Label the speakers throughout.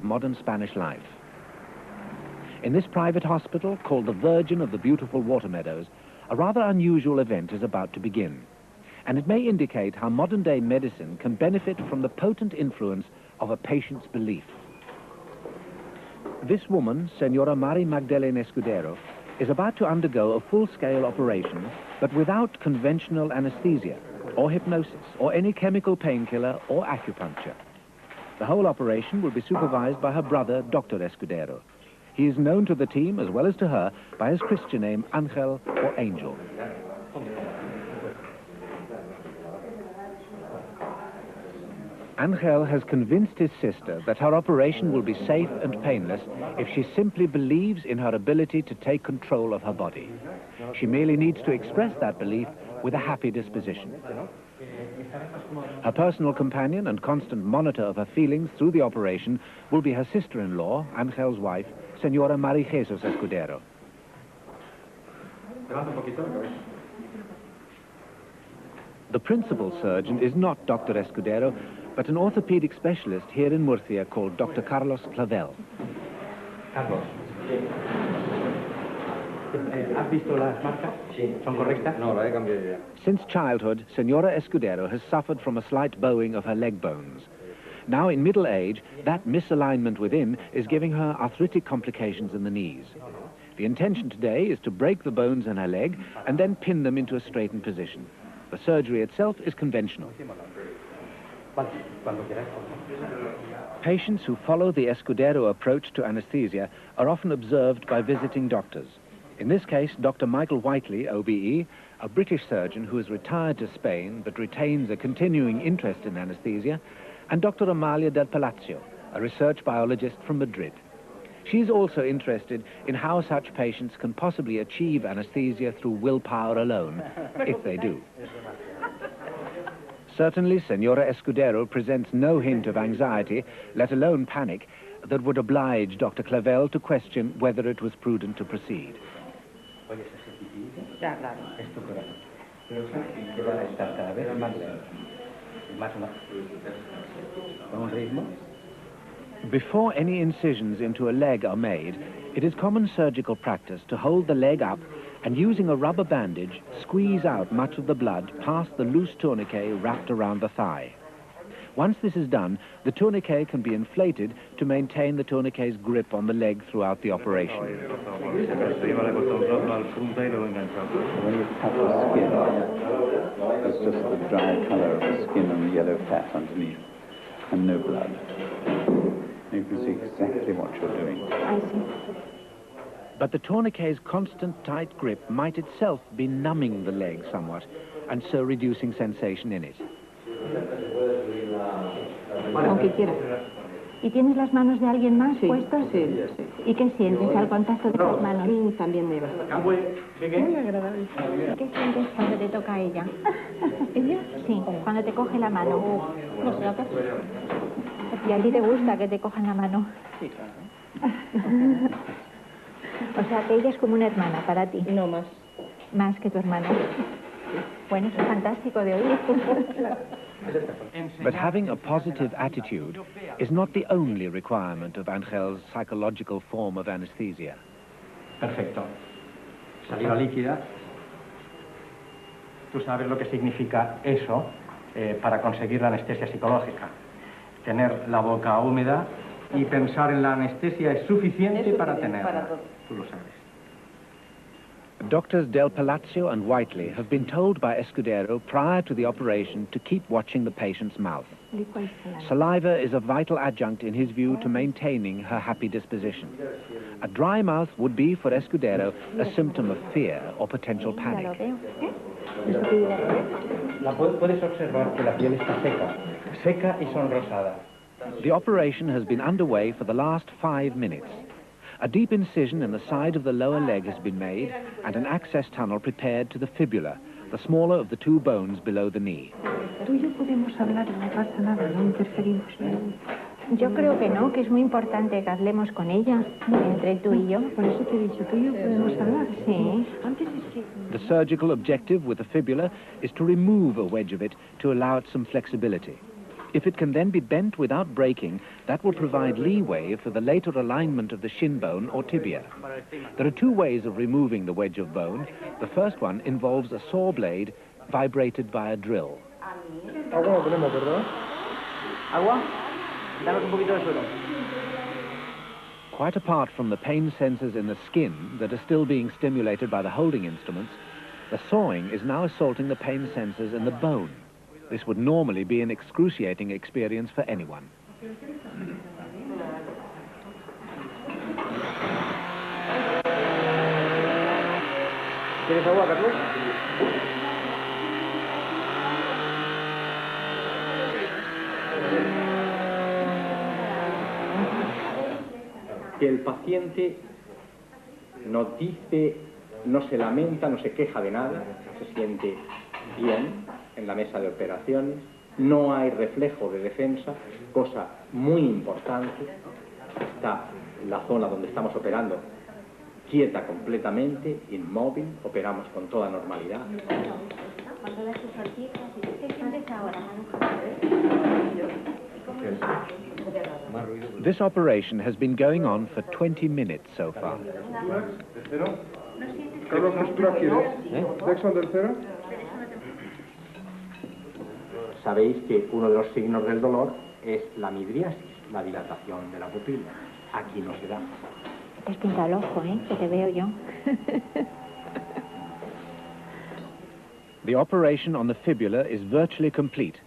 Speaker 1: of modern Spanish life. In this private hospital, called the Virgin of the Beautiful Water Meadows, a rather unusual event is about to begin, and it may indicate how modern-day medicine can benefit from the potent influence of a patient's belief. This woman, Senora Mari Magdalene Escudero, is about to undergo a full-scale operation, but without conventional anesthesia, or hypnosis, or any chemical painkiller or acupuncture. The whole operation will be supervised by her brother, Dr. Escudero. He is known to the team, as well as to her, by his Christian name, Angel or Angel. Angel has convinced his sister that her operation will be safe and painless if she simply believes in her ability to take control of her body. She merely needs to express that belief with a happy disposition. Her personal companion and constant monitor of her feelings through the operation will be her sister-in-law, Angel's wife, Senora María Jesus Escudero. The principal surgeon is not Dr. Escudero, but an orthopedic specialist here in Murcia called Dr. Carlos Clavel.
Speaker 2: Carlos, ¿has visto las marcas? Sí. ¿Son correctas? No, la he cambiado ya.
Speaker 1: Since childhood, Senora Escudero has suffered from a slight bowing of her leg bones. Now, in middle age, that misalignment within is giving her arthritic complications in the knees. The intention today is to break the bones in her leg and then pin them into a straightened position. The surgery itself is conventional. Patients who follow the Escudero approach to anesthesia are often observed by visiting doctors. In this case, Dr. Michael Whiteley, OBE, a British surgeon who has retired to Spain but retains a continuing interest in anesthesia, and Dr. Amalia del Palacio, a research biologist from Madrid. She is also interested in how such patients can possibly achieve anesthesia through willpower alone, if they do. Certainly, Senora Escudero presents no hint of anxiety, let alone panic, that would oblige Dr. Clavel to question whether it was prudent to proceed. Before any incisions into a leg are made, it is common surgical practice to hold the leg up and, using a rubber bandage, squeeze out much of the blood past the loose tourniquet wrapped around the thigh. Once this is done, the tourniquet can be inflated to maintain the tourniquet's grip on the leg throughout the operation.
Speaker 3: When you cut the skin, it's just the dry color of the skin and the yellow fat underneath, and no blood. You can see exactly what you're doing.
Speaker 4: I see.
Speaker 1: But the tourniquet's constant tight grip might itself be numbing the leg somewhat, and so reducing sensation in it.
Speaker 4: Aunque quieras. ¿Y tienes las manos de alguien más puestas? Sí, sí. ¿Y qué sientes al contacto de las manos? También me va. Muy agradable. ¿Y qué sientes cuando te toca ella? ¿Ella? Sí, cuando te coge la mano. No sé, ¿a qué? ¿Y a ti te gusta que te cojan la mano? Sí, claro. O sea, que ella es como una hermana para ti. No más. Más que tu hermana. Bueno, eso es fantástico de oír.
Speaker 1: But having a positive attitude is not the only requirement of Angel's psychological form of anesthesia.
Speaker 2: Perfecto. Saliva líquida. Tú sabes lo que significa eso para conseguir la anestesia psicológica. Tener la boca húmeda y pensar en la anestesia es suficiente para tenerla. Tú lo sabes.
Speaker 1: Doctors Del Palacio and Whiteley have been told by Escudero prior to the operation to keep watching the patient's mouth. Saliva is a vital adjunct, in his view, to maintaining her happy disposition. A dry mouth would be, for Escudero, a symptom of fear or potential panic.
Speaker 2: Puedes observar que la piel está seca y sonrosada.
Speaker 1: The operation has been underway for the last 5 minutes. A deep incision in the side of the lower leg has been made and an access tunnel prepared to the fibula, the smaller of the two bones below the knee.
Speaker 4: Yo creo que no, que es muy importante que hablemos con ella, entre tú y yo. Por eso te he dicho, tú y yo podemos hablar. Sí.
Speaker 1: The surgical objective with the fibula is to remove a wedge of it to allow it some flexibility. If it can then be bent without breaking, that will provide leeway for the later alignment of the shin bone or tibia. There are two ways of removing the wedge of bone. The first one involves a saw blade vibrated by a drill.
Speaker 2: Agua no tenemos, ¿verdad? Agua? Danos un poquito de suero.
Speaker 1: Quite apart from the pain sensors in the skin that are still being stimulated by the holding instruments, the sawing is now assaulting the pain sensors in the bone. This would normally be an excruciating experience for anyone.
Speaker 2: ¿Quieres agua, Carlos? Que el paciente no dice, no se lamenta, no se queja de nada, se siente bien en la mesa de operaciones, no hay reflejo de defensa, cosa muy importante. Está la zona donde estamos operando quieta completamente, inmóvil, operamos con toda normalidad.
Speaker 1: This operation has been going on for 20 minutes so far.
Speaker 5: Carlos, ¿qué sutura quieres? ¿Dexon del cero?
Speaker 2: Sabéis que uno de los signos del dolor es la midriasis, la dilatación de la pupila. Aquí no se da.
Speaker 4: Te has pintado el ojo, ¿eh? Que te veo yo.
Speaker 1: The operation on the fibula is virtually complete,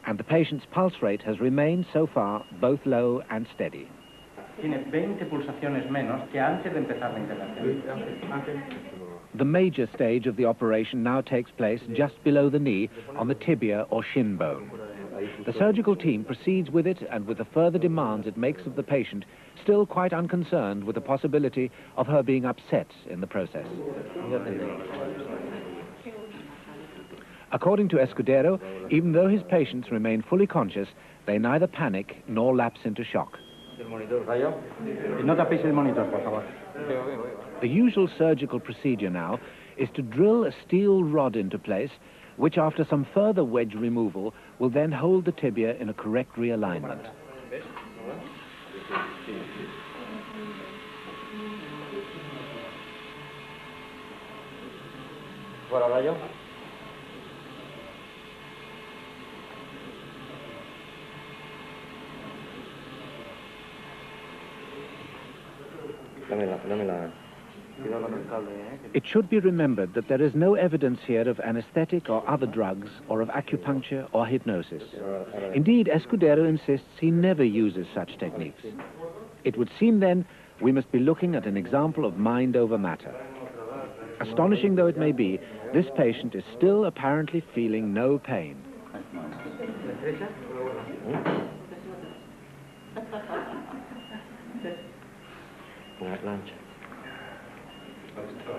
Speaker 1: and the patient's pulse rate has remained so far both low and steady.
Speaker 2: Tiene 20 pulsaciones menos que antes de empezar la intervención.
Speaker 1: The major stage of the operation now takes place just below the knee on the tibia or shin bone. The surgical team proceeds with it and with the further demands it makes of the patient, still quite unconcerned with the possibility of her being upset in the process. According to Escudero, even though his patients remain fully conscious, they neither panic nor lapse into shock.
Speaker 2: No tapéis el monitor, por favor.
Speaker 1: The usual surgical procedure now is to drill a steel rod into place, which after some further wedge removal will then hold the tibia in a correct realignment.
Speaker 2: ¿Fuera rayo?
Speaker 1: It should be remembered that there is no evidence here of anaesthetic or other drugs, or of acupuncture or hypnosis. Indeed, Escudero insists he never uses such techniques. It would seem then we must be looking at an example of mind over matter. Astonishing though it may be, this patient is still apparently feeling no pain.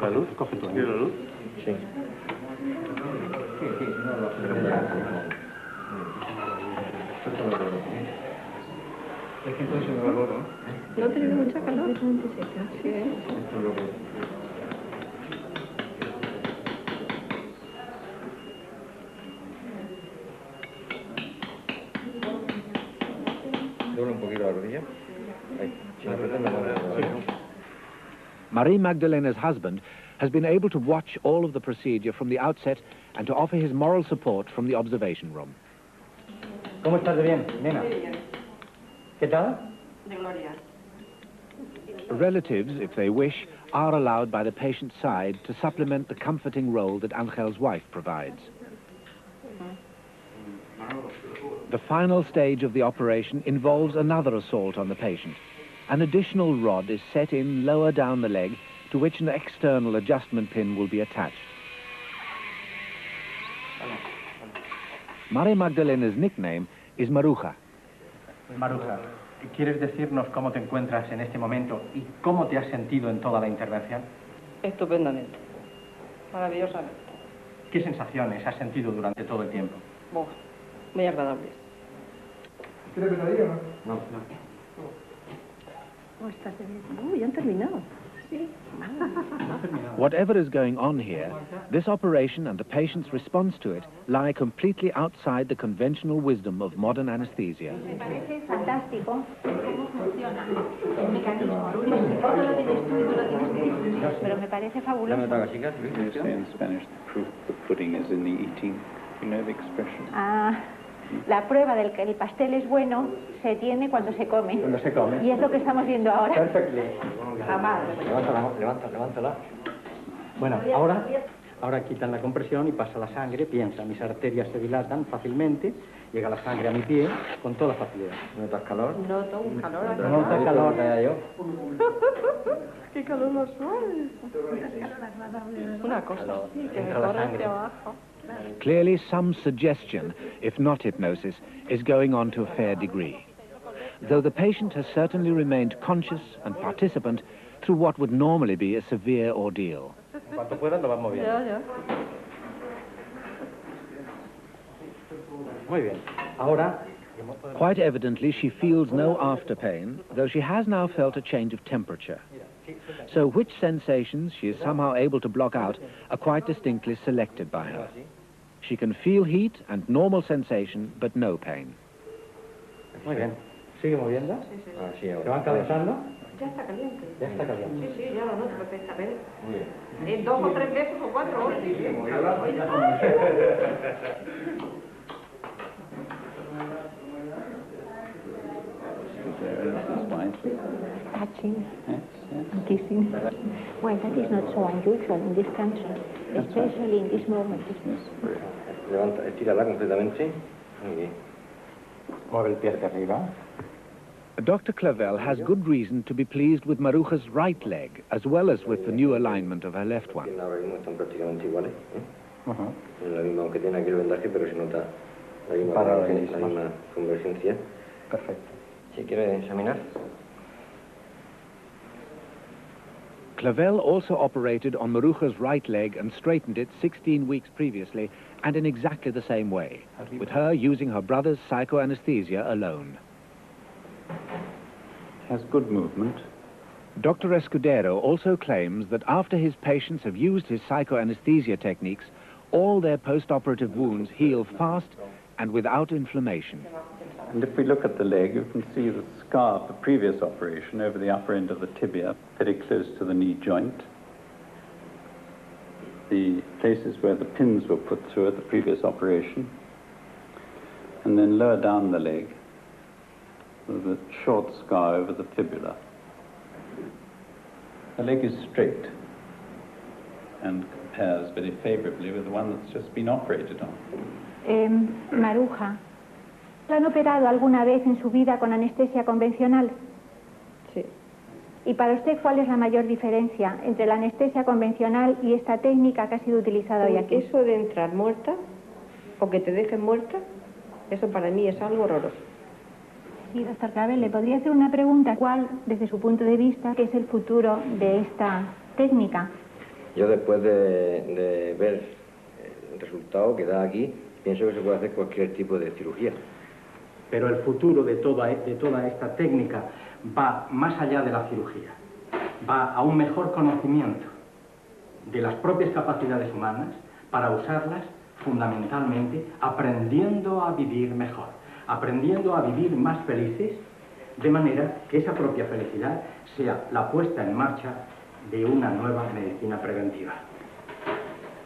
Speaker 2: ¿La luz? Coge tú. ¿Quieres la luz? Sí. Es que entonces me valoro.
Speaker 6: No ha tenido mucha calor. Sí, ¿eh?
Speaker 2: Dobla un poquito la rodilla. Ahí. Si me apretas la mano.
Speaker 1: Marie Magdalena's husband has been able to watch all of the procedure from the outset and to offer his moral support from the observation room.
Speaker 2: ¿Cómo estás de bien, nena? ¿Qué tal?
Speaker 6: De gloria.
Speaker 1: Relatives, if they wish, are allowed by the patient's side to supplement the comforting role that Angel's wife provides. The final stage of the operation involves another assault on the patient. An additional rod is set in lower down the leg, to which an external adjustment pin will be attached. Maria Magdalena's nickname is Maruja.
Speaker 2: Maruja, ¿quieres decirnos cómo te encuentras en este momento y cómo te has sentido en toda la intervención?
Speaker 6: Estupendamente. Maravillosamente.
Speaker 2: ¿Qué sensaciones has sentido durante todo el tiempo?
Speaker 6: Buah, muy agradable.
Speaker 5: ¿Quieres pesadilla o no?
Speaker 2: No.
Speaker 6: ¿Cómo estás de bien? Uy, ya han terminado. Sí.
Speaker 1: Whatever is going on here, this operation and the patient's response to it lie completely outside the conventional wisdom of modern anesthesia.
Speaker 4: Me parece fantástico cómo funciona el mecanismo. Todo lo tienes tú y tú lo tienes tú, pero me parece fabuloso.
Speaker 3: They say in Spanish, the proof of the pudding is in the eating. You know the expression?
Speaker 4: Ah, la prueba del que el pastel es bueno se tiene cuando se come.
Speaker 2: Cuando se come.
Speaker 4: Y es lo que estamos viendo ahora.
Speaker 2: Perfectly.
Speaker 4: Jamás.
Speaker 2: Levántala. Bueno, ahora quitan la compresión y pasa la sangre, piensa, mis arterias se dilatan fácilmente, llega la sangre a mi pie con toda facilidad. ¿Notas calor?
Speaker 6: Noto un calor aquí.
Speaker 2: ¿Notas calor?
Speaker 6: Qué calor más suave. Una cosa, que me
Speaker 2: Entra la
Speaker 6: corre
Speaker 2: sangre.
Speaker 6: hacia abajo.
Speaker 1: Clearly, some suggestion, if not hypnosis, is going on to a fair degree. Though the patient has certainly remained conscious and participant through what would normally be a severe ordeal.
Speaker 2: Cuanto puedas lo vas moviendo.
Speaker 6: Ya.
Speaker 2: Muy bien. Ahora...
Speaker 1: Quite evidently, she feels no after pain, though she has now felt a change of temperature. So which sensations she is somehow able to block out are quite distinctly selected by her. She can feel heat and normal sensation, but no pain.
Speaker 2: Muy bien. ¿Sigue moviendo? Sí. ¿Se van calentando?
Speaker 6: Ya está caliente.
Speaker 2: Ya está caliente.
Speaker 6: Sí, ya lo noto perfectamente. Muy bien. 2 o 3 veces o 4 horas.
Speaker 4: Touching, kissing. Well, that is not so unusual in this country, especially in this moment.
Speaker 7: Levanta, estírala completamente. Muy bien.
Speaker 2: Mueve el pie hacia arriba.
Speaker 1: Dr. Clavel has good reason to be pleased with Maruja's right leg, as well as with the new alignment of her left one.
Speaker 7: Ahora mismo están prácticamente iguales.
Speaker 2: Uh-huh.
Speaker 7: La misma, aunque tiene aquí el vendaje, pero se nota la misma convergencia.
Speaker 2: Perfecto.
Speaker 7: Si quiere examinar.
Speaker 1: Clavel also operated on Maruja's right leg and straightened it 16 weeks previously, and in exactly the same way, with her using her brother's psychoanesthesia alone.
Speaker 3: Has good movement.
Speaker 1: Dr. Escudero also claims that after his patients have used his psychoanesthesia techniques, all their post-operative wounds heal fast and without inflammation.
Speaker 3: And if we look at the leg, you can see the scar of the previous operation over the upper end of the tibia, very close to the knee joint. The places where the pins were put through at the previous operation. And then lower down the leg, with a short scar over the fibula. The leg is straight and compares very favorably with the one that's just been operated on.
Speaker 4: Maruja, ¿la han operado alguna vez en su vida con anestesia convencional?
Speaker 6: Sí.
Speaker 4: ¿Y para usted cuál es la mayor diferencia entre la anestesia convencional y esta técnica que ha sido utilizada hoy aquí?
Speaker 6: Eso de entrar muerta o que te dejen muerta, eso para mí es algo horroroso.
Speaker 4: Sí, doctor Clavel, ¿le podría hacer una pregunta? ¿Cuál, desde su punto de vista, es el futuro de esta técnica?
Speaker 7: Yo después de ver el resultado que da aquí, pienso que se puede hacer cualquier tipo de cirugía.
Speaker 2: Pero el futuro de toda esta técnica va más allá de la cirugía. Va a un mejor conocimiento de las propias capacidades humanas para usarlas fundamentalmente aprendiendo a vivir mejor, aprendiendo a vivir más felices, de manera que esa propia felicidad sea la puesta en marcha de una nueva medicina preventiva.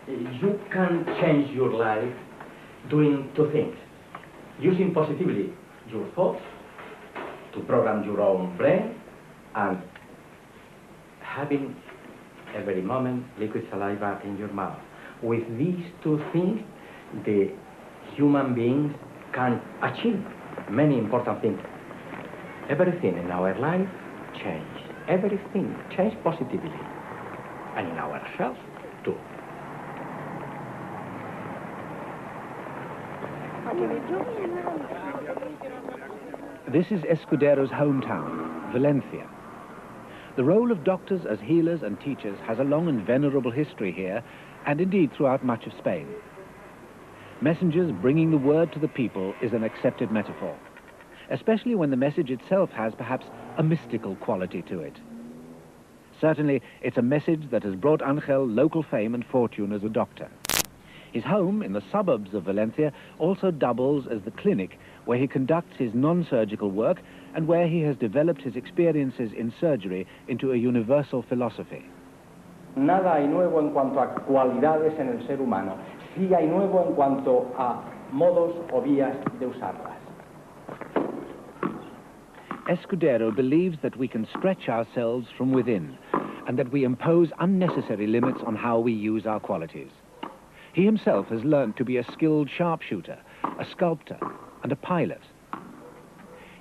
Speaker 2: You can change your life doing two things. Using positively your thoughts to program your own brain and having every moment liquid saliva in your mouth. With these two things, the human beings can achieve many important things. Everything in our life change. Everything change positively. And in our health too.
Speaker 1: This is Escudero's hometown, Valencia. The role of doctors as healers and teachers has a long and venerable history here, and indeed throughout much of Spain. Messengers bringing the word to the people is an accepted metaphor, especially when the message itself has perhaps a mystical quality to it. Certainly, it's a message that has brought Angel local fame and fortune as a doctor. His home in the suburbs of Valencia also doubles as the clinic where he conducts his non-surgical work and where he has developed his experiences in surgery into a universal philosophy.
Speaker 2: Nada hay nuevo en cuanto a cualidades en el ser humano. Sí hay nuevo en cuanto a modos o vías de usarlas.
Speaker 1: Escudero believes that we can stretch ourselves from within and that we impose unnecessary limits on how we use our qualities. He himself has learned to be a skilled sharpshooter, a sculptor, and a pilot.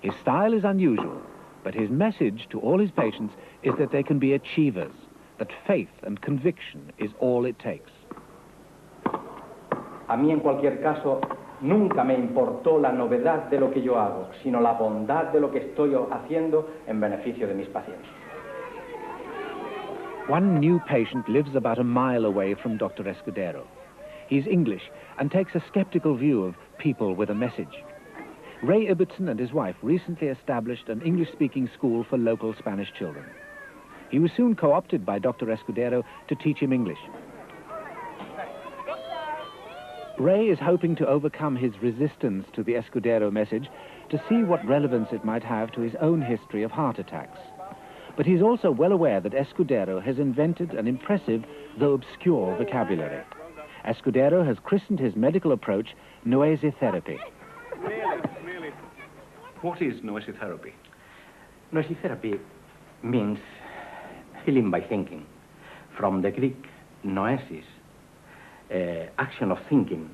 Speaker 1: His style is unusual, but his message to all his patients is that they can be achievers, that faith and conviction is all it takes.
Speaker 2: A mí, en cualquier caso, nunca me importó la novedad de lo que yo hago, sino la bondad de lo que estoy haciendo en beneficio de mis pacientes.
Speaker 1: One new patient lives about a mile away from Dr. Escudero. He's English and takes a skeptical view of people with a message. Ray Ibbotson and his wife recently established an English-speaking school for local Spanish children. He was soon co-opted by Dr. Escudero to teach him English. Ray is hoping to overcome his resistance to the Escudero message to see what relevance it might have to his own history of heart attacks. But he's also well aware that Escudero has invented an impressive, though obscure, vocabulary. Escudero has christened his medical approach Noesiterapia.
Speaker 8: Really. What is noesitherapy?
Speaker 2: Noesiterapy means healing by thinking. From the Greek noesis, action of thinking,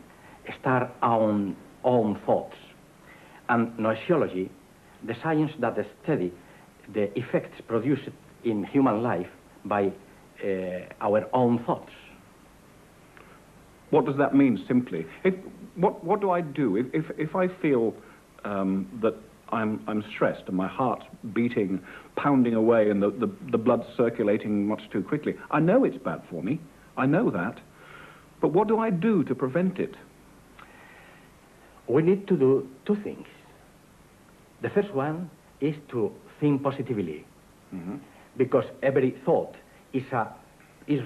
Speaker 2: start our own thoughts. And noesiology, the science that study the effects produced in human life by our own thoughts.
Speaker 8: What does that mean simply? What do I do if I feel that I'm stressed and my heart's beating, pounding away, and the blood's circulating much too quickly? I know it's bad for me. I know that. But what do I do to prevent it?
Speaker 2: We need to do two things. The first one is to think positively, because every thought is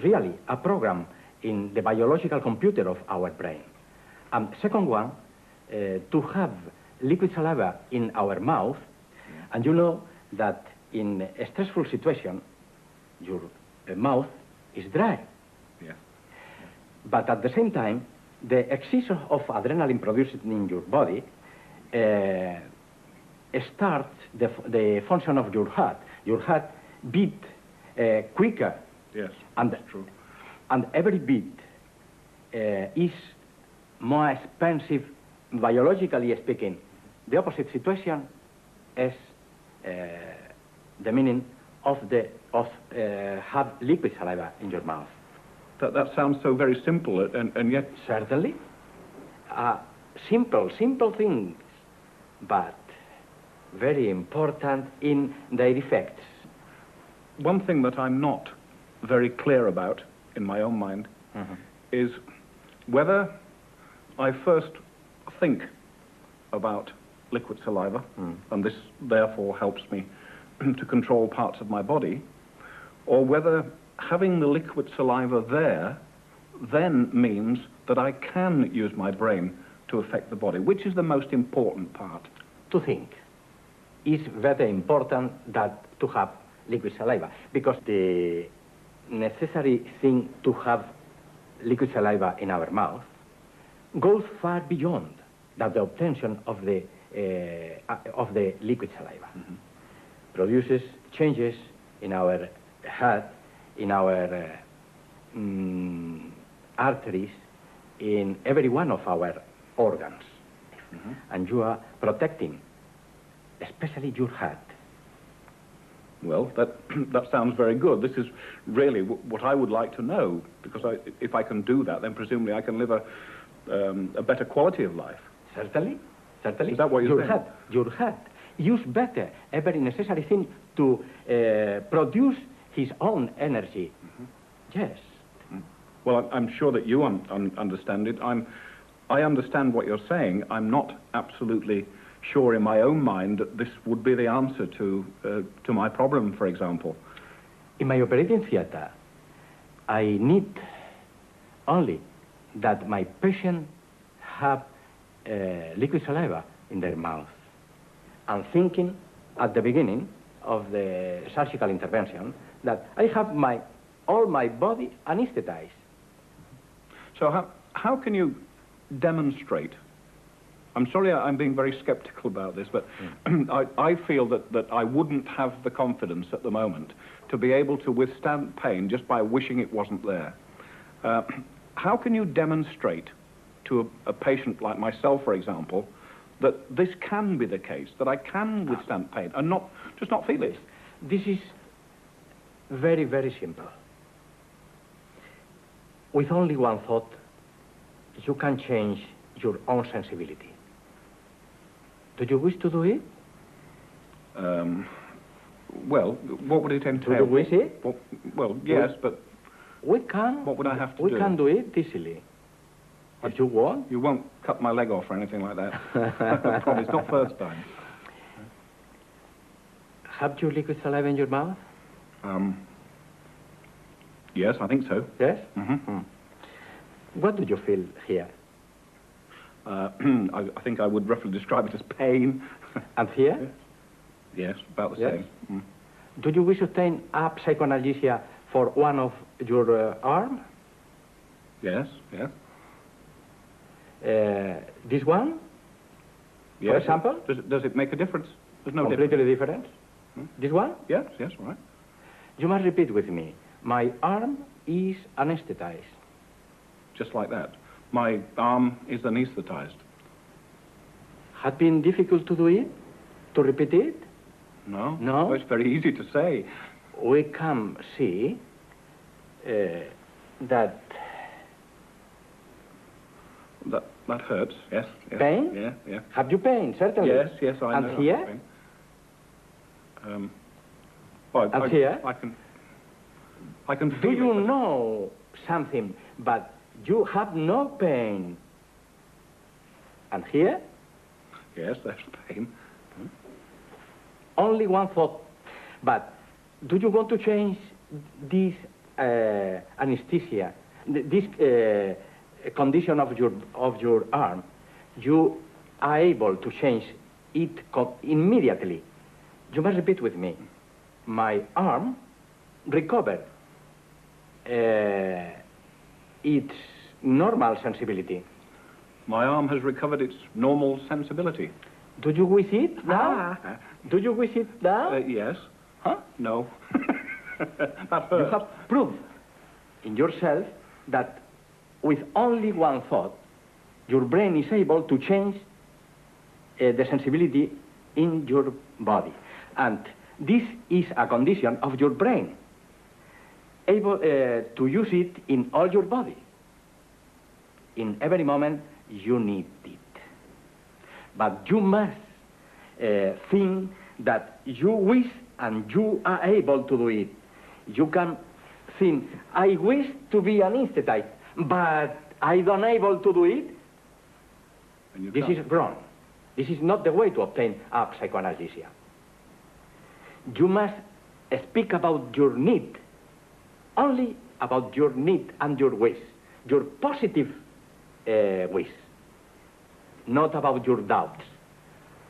Speaker 2: really a program in the biological computer of our brain. And second one, to have liquid saliva in our mouth, and you know that in a stressful situation, your mouth is dry.
Speaker 8: Yeah.
Speaker 2: But at the same time, the excess of adrenaline produced in your body starts the function of your heart. Your heart beat quicker.
Speaker 8: Yes,
Speaker 2: and
Speaker 8: that's true.
Speaker 2: And every beat is more expensive, biologically speaking. The opposite situation is the meaning of have liquid saliva in your mouth.
Speaker 8: That sounds so very simple, and yet...
Speaker 2: Certainly. Simple things, but very important in their effects.
Speaker 8: One thing that I'm not very clear about in my own mind is whether I first think about liquid saliva, and this therefore helps me to control parts of my body, or whether having the liquid saliva there then means that I can use my brain to affect the body. Which is the most important part?
Speaker 2: To think. It's very important that to have liquid saliva, because the necessary thing to have liquid saliva in our mouth goes far beyond that the obtention of the liquid saliva. Produces changes in our heart, in our arteries, in every one of our organs. And you are protecting, especially your heart.
Speaker 8: Well, that sounds very good. This is really what I would like to know, because if I can do that, then presumably I can live a better quality of life.
Speaker 2: Certainly.
Speaker 8: Is that what you're saying?
Speaker 2: Your heart use better every necessary thing to produce his own energy. Yes.
Speaker 8: Well, I'm sure that you understand it. I understand what you're saying. I'm not absolutely sure in my own mind that this would be the answer to my problem, for example.
Speaker 9: In my operating theater, I need only that my patient have liquid saliva in their mouth. I'm thinking at the beginning of the surgical intervention that I have all my body anesthetized.
Speaker 8: So how can you demonstrate? I'm sorry I'm being very skeptical about this, but I feel that I wouldn't have the confidence at the moment to be able to withstand pain just by wishing it wasn't there. How can you demonstrate to a patient like myself, for example, that this can be the case, that I can withstand pain and just not feel it?
Speaker 9: This is very, very simple. With only one thought, you can change your own sensibility. Do you wish to do it?
Speaker 8: Well, what would it entail?
Speaker 9: Do you wish it?
Speaker 8: Well, yes, but what would I have to do?
Speaker 9: We can do it easily. If you want.
Speaker 8: You won't cut my leg off or anything like that. I promise, not first time.
Speaker 9: Have you liquid saliva in your mouth?
Speaker 8: Yes, I think so.
Speaker 9: Yes?
Speaker 8: Mm-hmm.
Speaker 9: What do you feel here?
Speaker 8: I think I would roughly describe it as pain.
Speaker 9: And here?
Speaker 8: Yes, about the
Speaker 9: Yes?
Speaker 8: same. Mm.
Speaker 9: Do you wish to obtain a psychoanalysis for one of your arm?
Speaker 8: Yes, yes.
Speaker 9: This one?
Speaker 8: Yes.
Speaker 9: For example?
Speaker 8: Does it make a difference? There's no difference.
Speaker 9: Completely different? This one?
Speaker 8: Yes, yes, all right.
Speaker 9: You must repeat with me. My arm is anesthetized.
Speaker 8: Just like that. My arm is anesthetized.
Speaker 9: Had been difficult to do it? To repeat it?
Speaker 8: No?
Speaker 9: No?
Speaker 8: Oh, it's very easy to say.
Speaker 9: We can see that...
Speaker 8: That hurts, yes. Yes.
Speaker 9: Pain?
Speaker 8: Yeah, yeah.
Speaker 9: Have you pain, certainly?
Speaker 8: Yes, yes, I know.
Speaker 9: And here?
Speaker 8: Well,
Speaker 9: And here?
Speaker 8: I can
Speaker 9: Do
Speaker 8: feel
Speaker 9: you
Speaker 8: it,
Speaker 9: know something, but you have no pain? And here?
Speaker 8: Yes, there's pain.
Speaker 9: Only one thought. But do you want to change this anesthesia, this condition of your arm? You are able to change it immediately. You must repeat with me. My arm recovered its normal sensibility.
Speaker 8: My arm has recovered its normal sensibility.
Speaker 9: Do you wish it now? Do you wish it now?
Speaker 8: Yes.
Speaker 9: Huh?
Speaker 8: No. That
Speaker 9: You
Speaker 8: hurts.
Speaker 9: have proved in yourself that with only one thought, your brain is able to change the sensibility in your body. And this is a condition of your brain, able to use it in all your body. In every moment, you need it. But you must think that you wish and you are able to do it. You can think, I wish to be anesthetized, but I don't able to do it. This is wrong. This is not the way to obtain a psychoanalysis. You must speak about your need, only about your need and your wish, your positive wish, not about your doubts.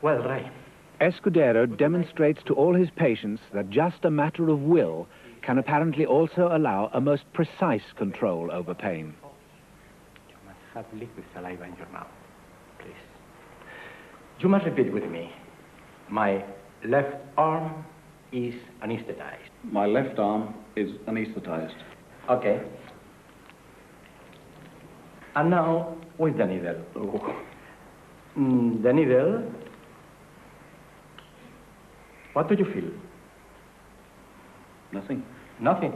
Speaker 9: Well, right.
Speaker 1: Escudero demonstrates to all his patients that just a matter of will can apparently also allow a most precise control over pain.
Speaker 9: You must have liquid saliva in your mouth, please. You must repeat with me. My left arm is anesthetized.
Speaker 8: My left arm is anesthetized.
Speaker 9: Okay. And now with the needle. The needle. What do you feel?
Speaker 8: Nothing.
Speaker 9: Nothing.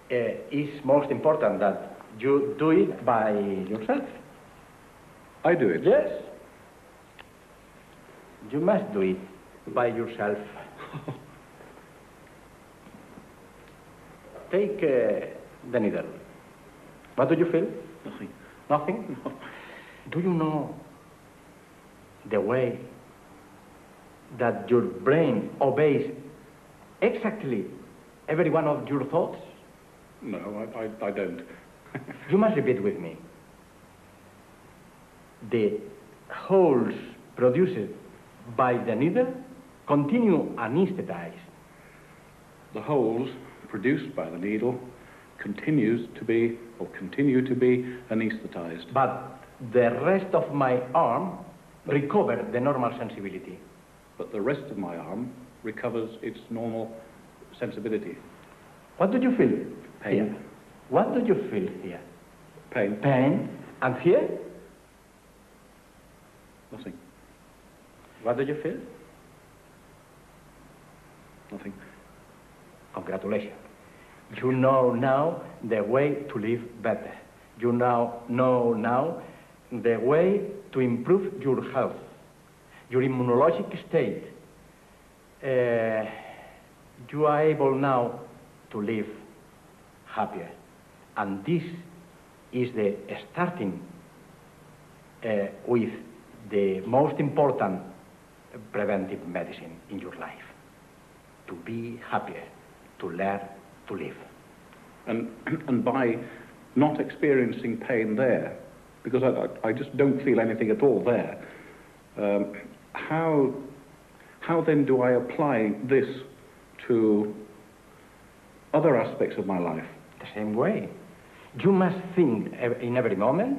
Speaker 9: It's most important that you do it by yourself.
Speaker 8: I do it?
Speaker 9: Yes. You must do it by yourself. Take the needle. What do you feel?
Speaker 8: Nothing.
Speaker 9: Nothing? Do you know the way that your brain obeys exactly every one of your thoughts?
Speaker 8: No, I don't.
Speaker 9: You must repeat with me. The holes produced by the needle continue anesthetized.
Speaker 8: The holes produced by the needle continue to be anesthetized.
Speaker 9: But the rest of my arm recover the normal sensibility.
Speaker 8: But the rest of my arm recovers its normal sensibility.
Speaker 9: What do you feel?
Speaker 8: Pain.
Speaker 9: Here? What do you feel here?
Speaker 8: Pain.
Speaker 9: Pain. And here?
Speaker 8: Nothing.
Speaker 9: What do you feel?
Speaker 8: Nothing.
Speaker 9: Congratulations. You know now the way to live better. You now know now the way to improve your health, your immunologic state. You are able now to live happier. And this is the starting with the most important preventive medicine in your life. To be happier, to learn to live.
Speaker 8: And by not experiencing pain there, because I just don't feel anything at all there, how then do I apply this to other aspects of my life?
Speaker 9: The same way. You must think in every moment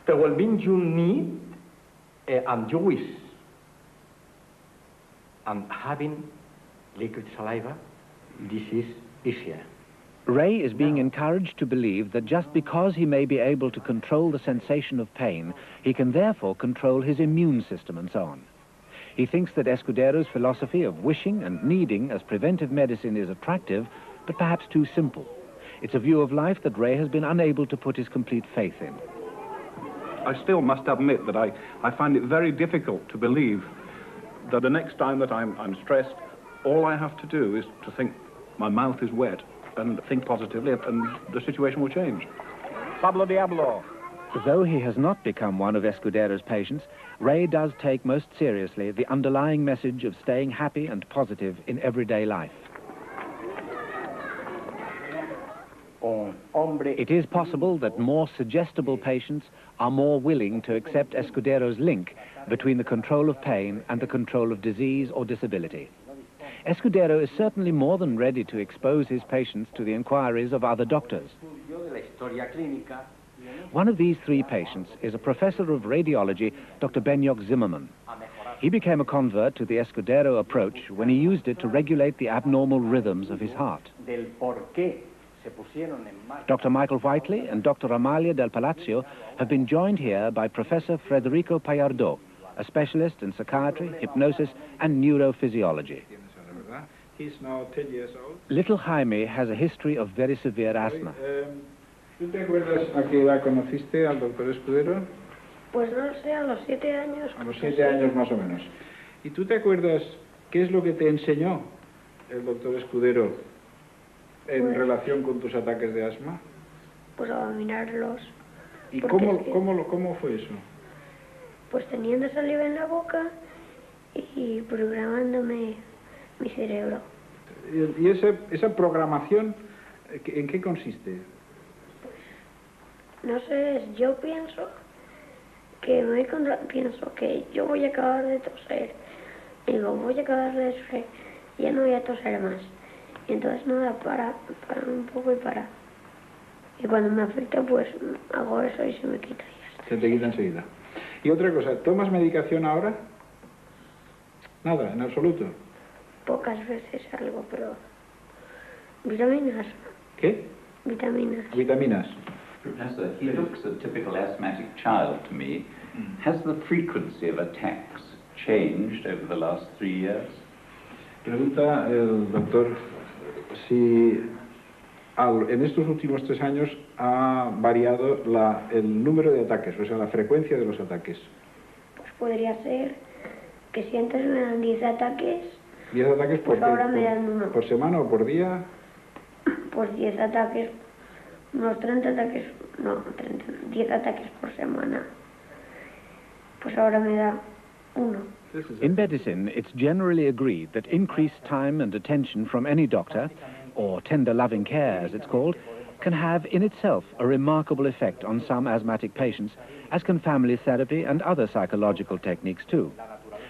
Speaker 9: the well-being you need and you wish. And having liquid saliva, this is easier.
Speaker 1: Ray is being encouraged to believe that just because he may be able to control the sensation of pain, he can therefore control his immune system and so on. He thinks that Escudero's philosophy of wishing and needing as preventive medicine is attractive, but perhaps too simple. It's a view of life that Ray has been unable to put his complete faith in.
Speaker 8: I still must admit that I find it very difficult to believe that the next time that I'm stressed, all I have to do is to think my mouth is wet and think positively, and the situation will change.
Speaker 1: Pablo Diablo. Though he has not become one of Escudero's patients, Ray does take most seriously the underlying message of staying happy and positive in everyday life. It is possible that more suggestible patients are more willing to accept Escudero's link between the control of pain and the control of disease or disability. Escudero is certainly more than ready to expose his patients to the inquiries of other doctors. One of these three patients is a professor of radiology, Dr. Benyok Zimmerman. He became a convert to the Escudero approach when he used it to regulate the abnormal rhythms of his heart. Dr. Michael Whiteley and Dr. Amalia del Palacio have been joined here by Professor Federico Payardo, a specialist in psychiatry, hypnosis, and neurophysiology.
Speaker 10: He's now 10 years old.
Speaker 1: Little Jaime has a history of very severe asthma.
Speaker 10: ¿Tú te acuerdas a qué edad conociste al doctor Escudero?
Speaker 11: Pues no lo sé, a los 7 años.
Speaker 10: A los 7 años más o menos. ¿Y tú te acuerdas qué es lo que te enseñó el doctor Escudero en relación con tus ataques de asma?
Speaker 11: Pues a dominarlos.
Speaker 10: ¿Y cómo fue eso?
Speaker 11: Pues teniendo saliva en la boca y programándome mi cerebro.
Speaker 10: ¿Y esa programación en qué consiste?
Speaker 11: No sé, yo pienso que yo voy a acabar de toser. Digo, voy a acabar de toser, ya no voy a toser más. Y entonces nada, para un poco y para. Y cuando me afecta, pues hago eso y se me quita y ya está.
Speaker 10: Se te quita enseguida. Y otra cosa, ¿tomas medicación ahora? Nada, en absoluto.
Speaker 11: Pocas veces algo, pero... Vitaminas.
Speaker 10: ¿Qué?
Speaker 11: Vitaminas.
Speaker 10: Vitaminas.
Speaker 3: Professor, he looks a typical asthmatic child to me. Has the frequency of attacks changed over the last 3 years?
Speaker 10: Pregunta el doctor si en estos últimos 3 años ha variado el número de ataques, o sea, la frecuencia de los ataques.
Speaker 11: Pues podría ser que si antes me dan 10 ataques...
Speaker 10: 10 ataques
Speaker 11: pues ahora me dan uno.
Speaker 10: ¿Por semana o por día?
Speaker 11: Pues 10 ataques, unos 30 ataques, no, 10 ataques por semana. Pues ahora me da 1.
Speaker 1: In medicine, it's generally agreed that increased time and attention from any doctor, or tender loving care as it's called, can have in itself a remarkable effect on some asthmatic patients, as can family therapy and other psychological techniques too.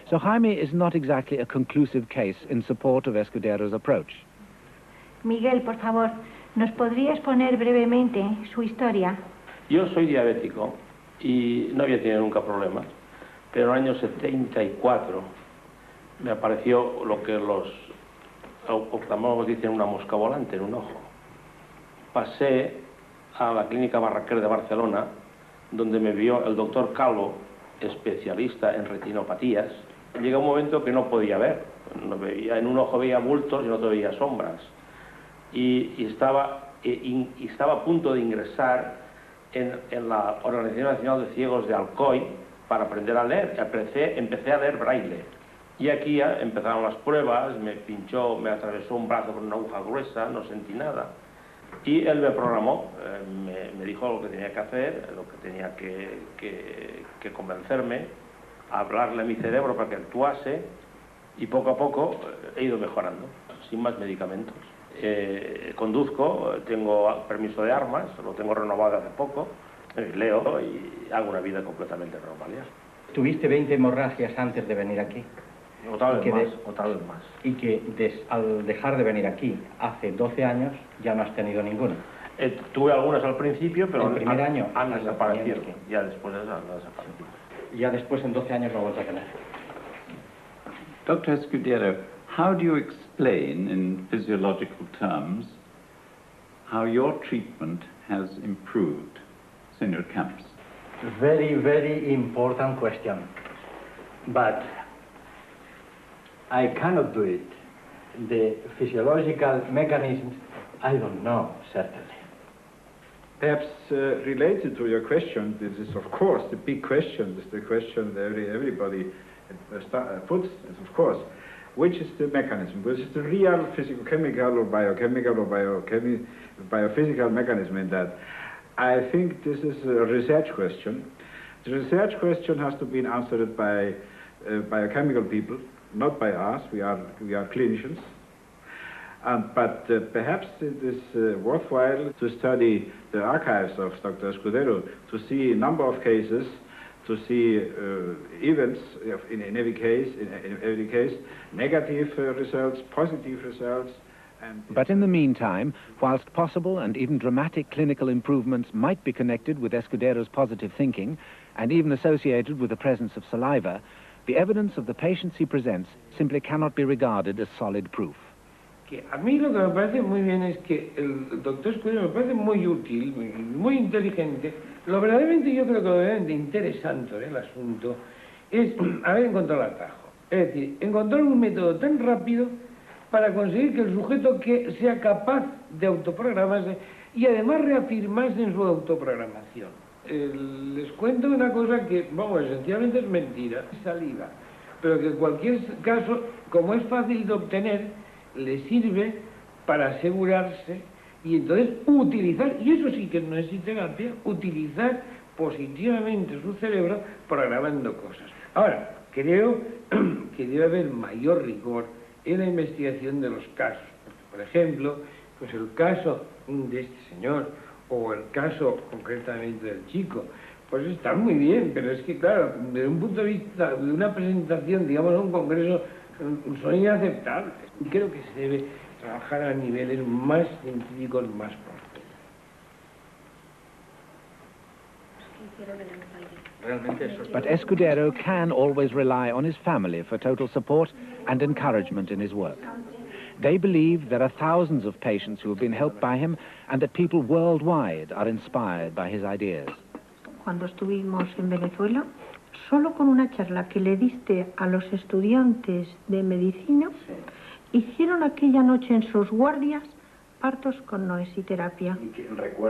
Speaker 1: So Jaime is not exactly a conclusive case in support of Escudero's approach.
Speaker 4: Miguel, por favor, ¿nos podría exponer brevemente su historia?
Speaker 12: Yo soy diabético y no había tenido nunca problemas, pero en el año 74 me apareció lo que los oftalmólogos dicen una mosca volante en un ojo. Pasé a la clínica Barraquer de Barcelona, donde me vio el doctor Calvo, especialista en retinopatías. Llega un momento que no podía ver, no veía, en un ojo veía bultos y en otro veía sombras. Y estaba a punto de ingresar en la Organización Nacional de Ciegos de Alcoy para aprender a leer. Empecé a leer braille. Y aquí ya empezaron las pruebas, me pinchó, me atravesó un brazo con una aguja gruesa, no sentí nada. Y él me programó, me dijo lo que tenía que hacer, lo que tenía que convencerme, hablarle a mi cerebro para que actuase, y poco a poco he ido mejorando, sin más medicamentos. Conduzco, tengo permiso de armas, lo tengo renovado hace poco, leo y hago una vida completamente normal ya.
Speaker 9: ¿Tuviste 20 hemorragias antes de venir aquí?
Speaker 12: O tal vez más.
Speaker 9: Y que al dejar de venir aquí hace 12 años ya no has tenido ninguna.
Speaker 12: Tuve algunas al principio, pero
Speaker 9: el primer año
Speaker 12: han desaparecido. Ya después de eso han desaparecido.
Speaker 9: Ya después en 12 años lo vuelto a tener.
Speaker 3: Dr. Escudero, how do you explain in physiological terms how your treatment has improved, Senor Camps?
Speaker 9: Very, very important question. But I cannot do it. The physiological mechanisms, I don't know, certainly.
Speaker 10: Perhaps related to your question, this is of course the big question, this is the question that everybody puts, of course. Which is the mechanism? Which is the real physical, chemical or biochemical or biophysical mechanism in that? I think this is a research question. The research question has to be answered by biochemical people, not by us. We are clinicians. But perhaps it is worthwhile to study the archives of Dr. Escudero to see a number of cases, to see events in every case, negative results, positive results.
Speaker 1: But in the meantime, whilst possible and even dramatic clinical improvements might be connected with Escudero's positive thinking, and even associated with the presence of saliva, the evidence of the patients he presents simply cannot be regarded as solid proof.
Speaker 13: A mí lo que me parece muy bien es que el doctor Escudero me parece muy útil, muy inteligente. Lo verdaderamente yo creo que lo verdaderamente interesante el asunto es haber encontrado el atajo. Es decir, encontrar un método tan rápido para conseguir que el sujeto que sea capaz de autoprogramarse y además reafirmarse en su autoprogramación. Les cuento una cosa que, vamos, esencialmente es mentira, es saliva, pero que en cualquier caso, como es fácil de obtener, le sirve para asegurarse y entonces utilizar, y eso sí que no es terapia, utilizar positivamente su cerebro programando cosas. Ahora, creo que debe haber mayor rigor en la investigación de los casos. Por ejemplo, pues el caso de este señor o el caso concretamente del chico, pues está muy bien, pero es que claro, desde un punto de vista de una presentación, digamos, a un congreso, son inaceptables. Creo que se debe trabajar a niveles más científicos, más profundos.
Speaker 1: But Escudero can always rely on his family for total support and encouragement in his work. They believe there are thousands of patients who have been helped by him and that people worldwide are inspired by his ideas.
Speaker 14: Cuando estuvimos en Venezuela, solo con una charla que le diste a los estudiantes de medicina, hicieron aquella noche en sus guardias partos con noesiterapia.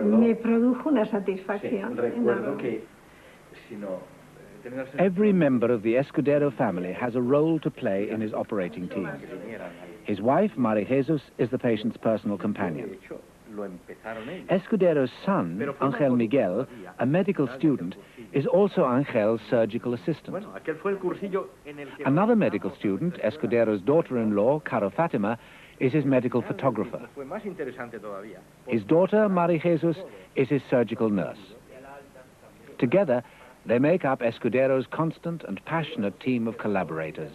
Speaker 14: Me produjo una satisfacción.
Speaker 9: Recuerdo que si no...
Speaker 1: Every member of the Escudero family has a role to play in his operating team. His wife, Maria Jesus, is the patient's personal companion. Escudero's son, Angel Miguel, a medical student, is also Angel's surgical assistant. Another medical student, Escudero's daughter-in-law, Caro Fatima, is his medical photographer. His daughter, Mari Jesus, is his surgical nurse. Together, they make up Escudero's constant and passionate team of collaborators.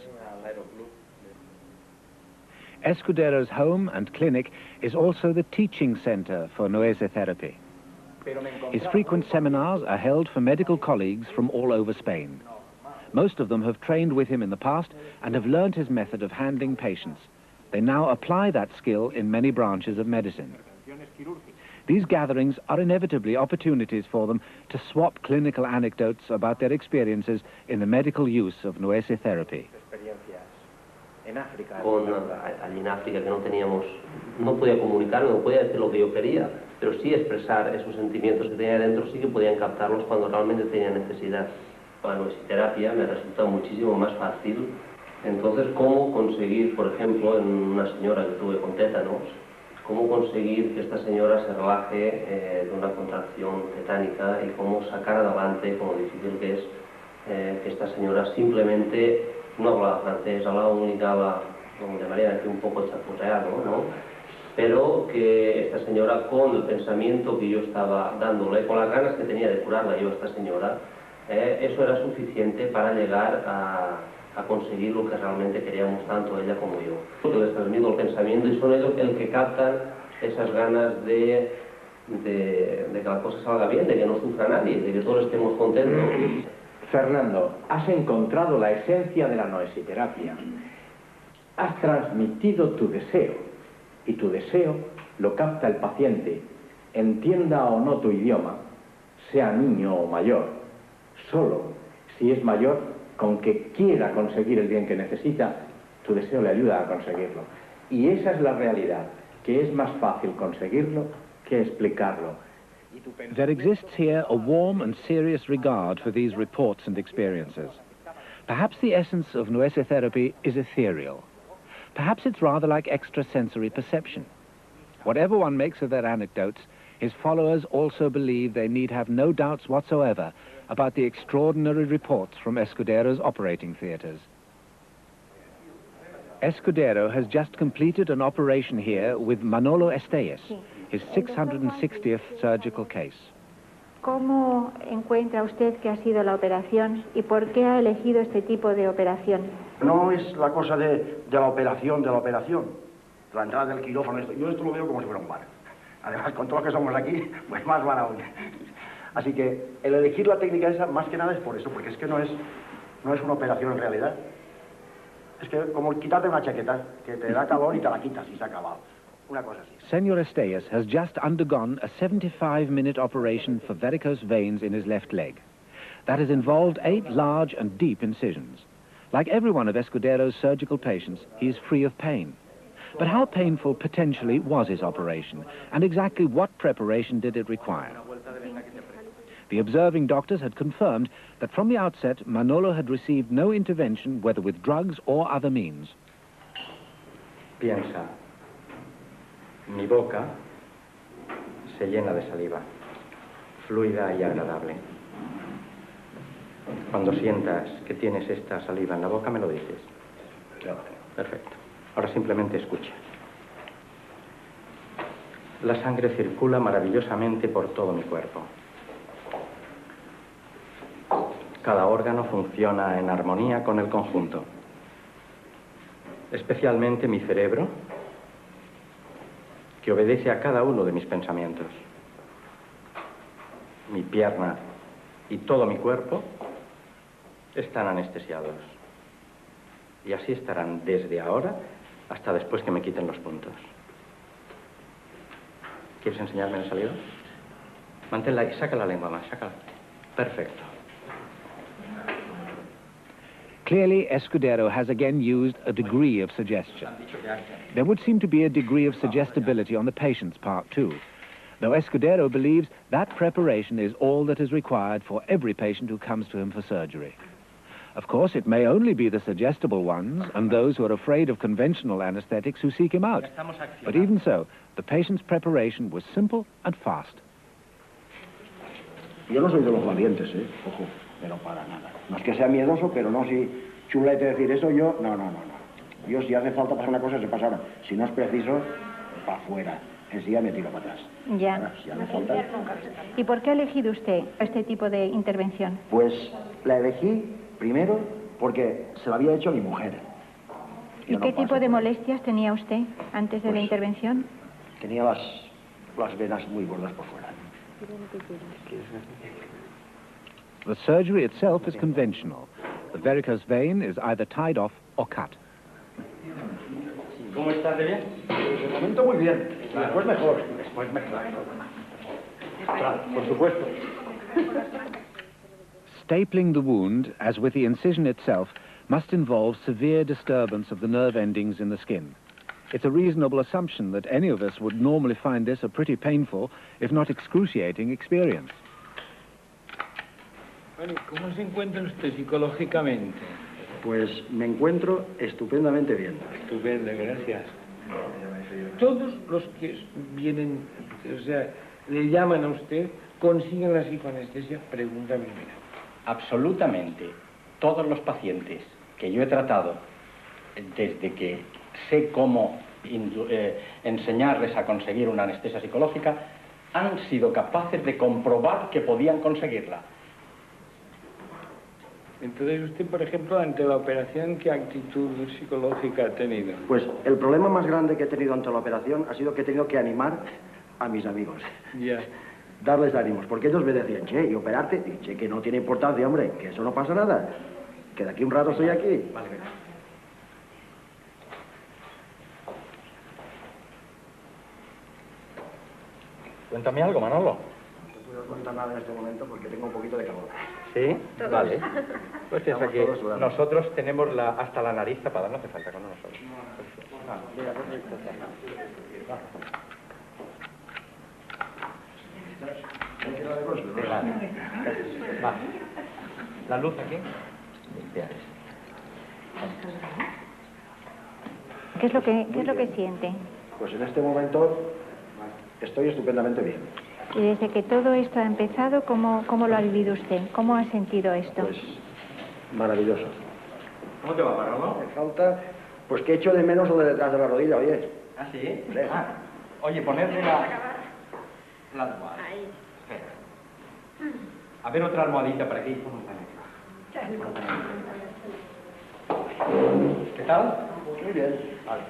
Speaker 1: Escudero's home and clinic is also the teaching center for Noesiterapia. His frequent seminars are held for medical colleagues from all over Spain. Most of them have trained with him in the past and have learned his method of handling patients. They now apply that skill in many branches of medicine. These gatherings are inevitably opportunities for them to swap clinical anecdotes about their experiences in the medical use of Noesiterapia.
Speaker 15: Allí en África que no podía comunicarme, no podía decir lo que yo quería, pero sí expresar esos sentimientos que tenía dentro, sí que podían captarlos cuando realmente tenía necesidad. La noesiterapia me resulta muchísimo más fácil. Entonces, ¿cómo conseguir, por ejemplo, en una señora que tuve con tétanos, cómo conseguir que esta señora se relaje de una contracción tetánica y cómo sacar adelante, como difícil que es, que esta señora simplemente no hablaba francés, hablaba única, como llamarían aquí, un poco chapurreado, ¿no? Pero que esta señora, con el pensamiento que yo estaba dándole, con las ganas que tenía de curarla yo a esta señora, eso era suficiente para llegar a conseguir lo que realmente queríamos tanto ella como yo. Les transmito el pensamiento y son ellos el que captan esas ganas de que la cosa salga bien, de que no sufra nadie, de que todos estemos contentos.
Speaker 2: Fernando, has encontrado la esencia de la noesiterapia. Has transmitido tu deseo y tu deseo lo capta el paciente, entienda o no tu idioma, sea niño o mayor. Solo si es mayor, con que quiera conseguir el bien que necesita, tu deseo le ayuda a conseguirlo. Y esa es la realidad, que es más fácil conseguirlo que explicarlo.
Speaker 1: There exists here a warm and serious regard for these reports and experiences. Perhaps the essence of Noesiterapia is ethereal. Perhaps it's rather like extrasensory perception. Whatever one makes of their anecdotes, his followers also believe they need have no doubts whatsoever about the extraordinary reports from Escudero's operating theatres. Escudero has just completed an operation here with Manolo Estéez, his 660th surgical case.
Speaker 4: ¿Cómo encuentra usted que ha sido la operación y por qué ha elegido este tipo de operación?
Speaker 16: No es la cosa de la operación, la entrada del quirófano. Yo esto lo veo como si fuera un bar. Además, con todos los que somos aquí, pues más bar aún. Así que el elegir la técnica esa, más que nada es por eso, porque es que no es una operación en realidad. Es que como quitarte una chaqueta, que te da calor y te la quitas y se ha acabado. Una cosa así.
Speaker 1: Senor Estéez has just undergone a 75-minute operation for varicose veins in his left leg. That has involved 8 large and deep incisions. Like every one of Escudero's surgical patients, he is free of pain. But how painful potentially was his operation, and exactly what preparation did it require? The observing doctors had confirmed that from the outset, Manolo had received no intervention, whether with drugs or other means.
Speaker 9: Piensa, mi boca se llena de saliva, fluida y agradable. Cuando sientas que tienes esta saliva en la boca, me lo dices. Perfecto. Ahora simplemente escucha. La sangre circula maravillosamente por todo mi cuerpo. Cada órgano funciona en armonía con el conjunto. Especialmente mi cerebro, que obedece a cada uno de mis pensamientos. Mi pierna y todo mi cuerpo están anestesiados. Y así estarán desde ahora hasta después que me quiten los puntos. ¿Quieres enseñarme la salida? Manténla y saca la lengua más, sácala. Perfecto.
Speaker 1: Clearly, Escudero has again used a degree of suggestion. There would seem to be a degree of suggestibility on the patient's part, too, though Escudero believes that preparation is all that is required for every patient who comes to him for surgery. Of course, it may only be the suggestible ones and those who are afraid of conventional anesthetics who seek him out. But even so, the patient's preparation was simple and fast.
Speaker 16: Yo no soy de los valientes, ojo, pero para nada. No es que sea miedoso, pero no si chulete decir eso yo, no. Yo si hace falta pasar una cosa, se pasa ahora. Si no es preciso, para afuera. Enseguida me tiro para atrás.
Speaker 4: Ya.
Speaker 16: Ahora, si hace falta...
Speaker 4: ¿Y por qué ha elegido usted este tipo de intervención?
Speaker 16: Pues la elegí primero porque se la había hecho a mi mujer.
Speaker 4: ¿Y qué tipo de molestias tenía usted antes de la intervención?
Speaker 16: Tenía las venas muy gordas por fuera.
Speaker 1: The surgery itself is conventional. The varicose vein is either tied off or cut.
Speaker 9: ¿Cómo estás de bien?
Speaker 16: De momento muy bien. Después mejor.
Speaker 9: Después mejor. Claro, por supuesto.
Speaker 1: Stapling the wound, as with the incision itself, must involve severe disturbance of the nerve endings in the skin. It's a reasonable assumption that any of us would normally find this a pretty painful, if not excruciating, experience.
Speaker 13: Bueno, ¿cómo se encuentra usted psicológicamente?
Speaker 16: Pues me encuentro estupendamente bien.
Speaker 13: Estupendo, gracias. Todos los que vienen, o sea, le llaman a usted, consiguen la psicoanestesia, pregunta primera.
Speaker 9: Absolutamente todos los pacientes que yo he tratado, desde que sé cómo enseñarles a conseguir una anestesia psicológica, han sido capaces de comprobar que podían conseguirla.
Speaker 13: Entonces usted, por ejemplo, ante la operación, ¿qué actitud psicológica ha tenido?
Speaker 16: Pues el problema más grande que he tenido ante la operación ha sido que he tenido que animar a mis amigos.
Speaker 13: Ya.
Speaker 16: Darles ánimos, porque ellos me decían, che, y operarte, y che, que no tiene importancia, hombre, que eso no pasa nada, que de aquí un rato estoy aquí.
Speaker 9: Vale, venga. Cuéntame algo, Manolo.
Speaker 16: No te puedo contar nada en este momento porque tengo un poquito de calor.
Speaker 9: ¿Sí?
Speaker 16: Todos.
Speaker 9: Vale. Pues piensa
Speaker 16: Estamos
Speaker 9: que
Speaker 16: todos sudando.
Speaker 9: nosotros tenemos hasta la nariz tapada, no hace falta con nosotros.
Speaker 16: Mira, perfecto.
Speaker 9: Va. La luz aquí.
Speaker 4: ¿Qué es lo que siente?
Speaker 16: Pues en este momento estoy estupendamente bien.
Speaker 4: Y desde que todo esto ha empezado, ¿cómo lo ha vivido usted? ¿Cómo ha sentido esto?
Speaker 16: Pues maravilloso.
Speaker 9: ¿Cómo te va, Manolo?
Speaker 16: Me falta, pues que echo de menos lo de detrás de la rodilla, oye.
Speaker 9: ¿Ah, sí?
Speaker 16: Sí.
Speaker 9: Ah, oye, ponerle la almohada. Espera. A ver otra almohadita para aquí. ¿Qué tal?
Speaker 16: Muy bien.
Speaker 9: Vale.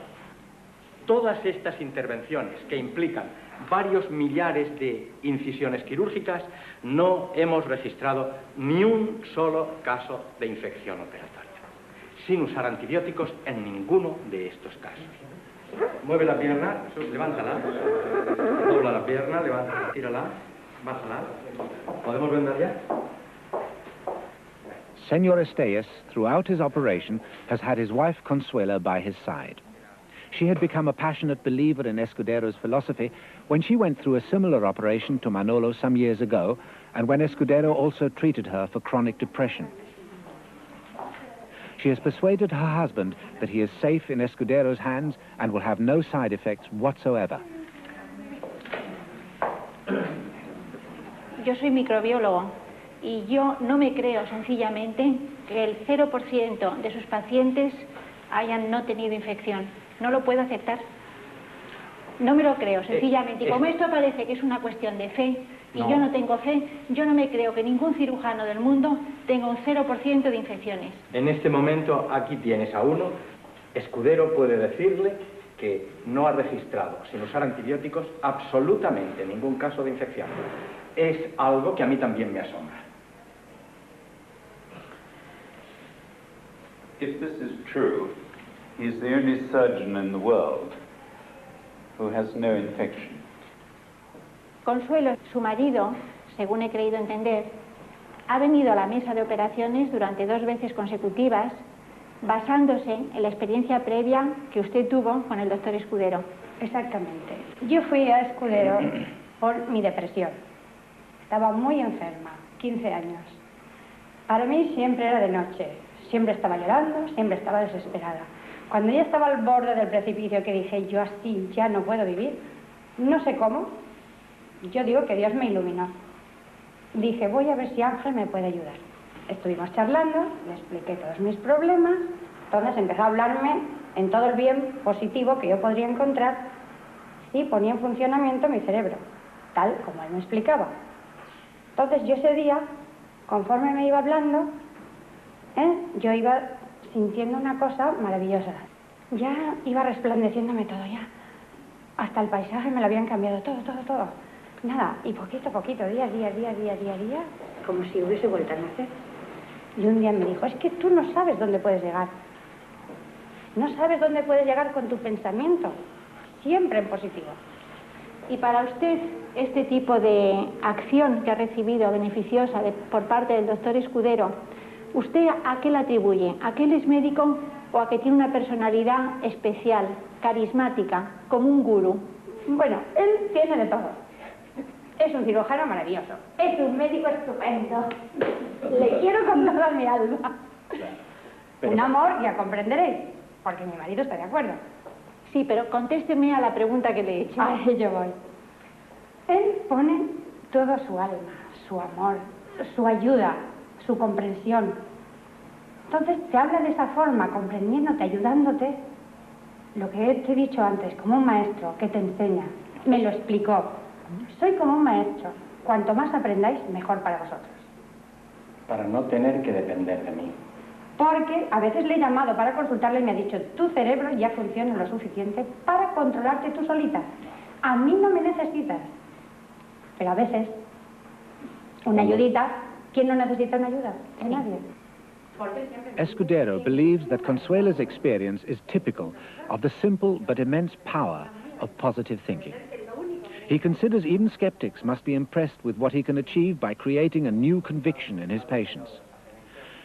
Speaker 9: Todas estas intervenciones que implican varios millares de incisiones quirúrgicas, no hemos registrado ni un solo caso de infección operatoria, sin usar antibióticos en ninguno de estos casos. Mueve la pierna, levántala, dobla la pierna, levántala, tírala, bájala. ¿Podemos vendar ya?
Speaker 1: Senor Estes, throughout his operation, has had his wife Consuela by his side. She had become a passionate believer in Escudero's philosophy when she went through a similar operation to Manolo some years ago, and when Escudero also treated her for chronic depression. She has persuaded her husband that he is safe in Escudero's hands and will have no side effects whatsoever.
Speaker 4: Yo soy microbiólogo y yo no me creo sencillamente que el 0% de sus pacientes hayan no tenido infección. No lo puedo aceptar. No me lo creo, sencillamente. Y como esto parece que es una cuestión de fe, y yo no tengo fe, yo no me creo que ningún cirujano del mundo tenga un 0% de infecciones.
Speaker 9: En este momento, aquí tienes a uno. Escudero puede decirle que no ha registrado, sin usar antibióticos, absolutamente ningún caso de infección. Es algo que a mí también me asombra.
Speaker 3: If this is true, he is the only surgeon in the world who has no infection.
Speaker 4: Consuelo, su marido, según he creído entender, ha venido a la mesa de operaciones durante 2 veces consecutivas, basándose en la experiencia previa que usted tuvo con el doctor Escudero.
Speaker 17: Exactamente. Yo fui a Escudero por mi depresión. Estaba muy enferma, 15 años. Para mí siempre era de noche. Siempre estaba llorando, siempre estaba desesperada. Cuando ya estaba al borde del precipicio, que dije, yo así ya no puedo vivir, no sé cómo, yo digo que Dios me iluminó. dije, voy a ver si Ángel me puede ayudar. Estuvimos charlando, le expliqué todos mis problemas, entonces empezó a hablarme en todo el bien positivo que yo podría encontrar si ponía en funcionamiento mi cerebro, tal como él me explicaba. Entonces yo ese día, conforme me iba hablando, yo iba sintiendo una cosa maravillosa. Ya iba resplandeciéndome todo ya. Hasta el paisaje me lo habían cambiado todo. Nada, y poquito a poquito, día, como si hubiese vuelto a nacer. Y un día me dijo, es que tú no sabes dónde puedes llegar. No sabes dónde puedes llegar con tu pensamiento. Siempre en positivo.
Speaker 4: Y para usted, este tipo de acción que ha recibido beneficiosa por parte del doctor Escudero, ¿usted a qué la atribuye? ¿A que él es médico o a que tiene una personalidad especial, carismática, como un gurú?
Speaker 17: Bueno, él tiene de todo. Es un cirujano maravilloso. Es un médico estupendo. Le quiero con toda mi alma. Un amor, ya comprenderéis, porque mi marido está de acuerdo.
Speaker 4: Sí, pero contésteme a la pregunta que le he hecho.
Speaker 17: A ello voy. Él pone todo su alma, su amor, su ayuda, su comprensión. Entonces te habla de esa forma, comprendiéndote, ayudándote. Lo que te he dicho antes, como un maestro que te enseña, me lo explicó. Soy como un maestro. Cuanto más aprendáis, mejor para vosotros.
Speaker 9: Para no tener que depender de mí.
Speaker 17: Porque a veces le he llamado para consultarle y me ha dicho, tu cerebro ya funciona lo suficiente para controlarte tú solita. A mí no me necesitas. Pero a veces, una ayudita, ¿quién no necesita una ayuda? Nadie.
Speaker 1: Escudero believes that Consuela's experience is typical of the simple but immense power of positive thinking. He considers even skeptics must be impressed with what he can achieve by creating a new conviction in his patients.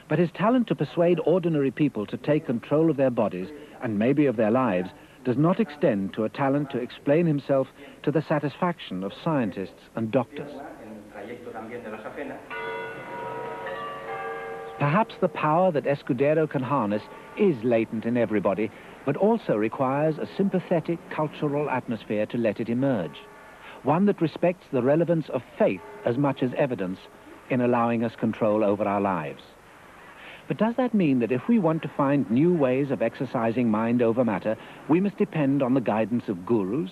Speaker 1: But his talent to persuade ordinary people to take control of their bodies, and maybe of their lives, does not extend to a talent to explain himself to the satisfaction of scientists and doctors. Perhaps the power that Escudero can harness is latent in everybody, but also requires a sympathetic cultural atmosphere to let it emerge. One that respects the relevance of faith as much as evidence in allowing us control over our lives. But does that mean that if we want to find new ways of exercising mind over matter, we must depend on the guidance of gurus,